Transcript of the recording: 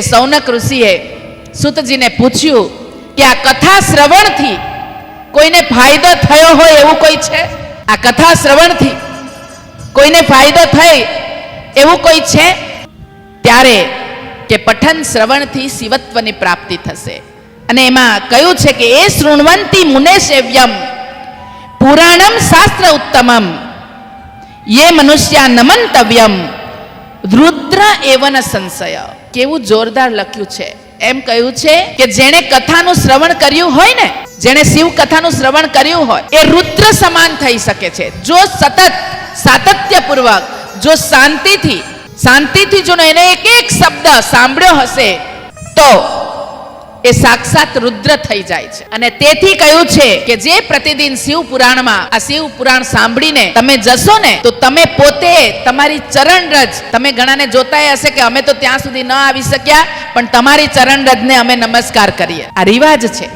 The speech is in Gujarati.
સૌનક ઋષિએ સુતજીને પૂછ્યું કે આ કથા શ્રવણથી કોઈને ફાયદો થયો હોય એવું કોઈ છે? આ કથા શ્રવણથી કોઈને ફાયદો થઈ એવું કોઈ છે? ત્યારે કે પઠન શ્રવણથી શિવત્વની પ્રાપ્તિ થશે. અને એમાં કહ્યું છે કે એ શૃણવંતી મુને સેવ્યમ પુરાણમ શાસ્ત્ર ઉત્તમમ યે મનુષ્યા નમંતવ્યમ રુદ્ર એવન સંશય. કેવું જોરદાર લખ્યું છે. એમ કહ્યું છે કે જેણે કથાનું શ્રવણ કર્યું હોય ને, જેણે શિવ કથાનું શ્રવણ કર્યું હોય એ રુદ્ર સમાન થઈ શકે છે. જો સતત સાતત્યપૂર્વક, જો શાંતિથી જો એને એક એક શબ્દ સાંભળ્યો હશે તો એ સાક્ષાત રુદ્ર થઈ જાય છે. અને તેથી કહ્યું છે કે જે પ્રતિદિન શિવ પુરાણમાં આ શિવ પુરાણ સાંભળીને તમે જશો ને તો તમે પોતે તમારી ચરણરજ, તમે ઘણાને જોતા હશે કે અમે તો ત્યાં સુધી ન આવી શક્યા પણ તમારી ચરણરજને અમે નમસ્કાર કરીએ. આ રિવાજ છે.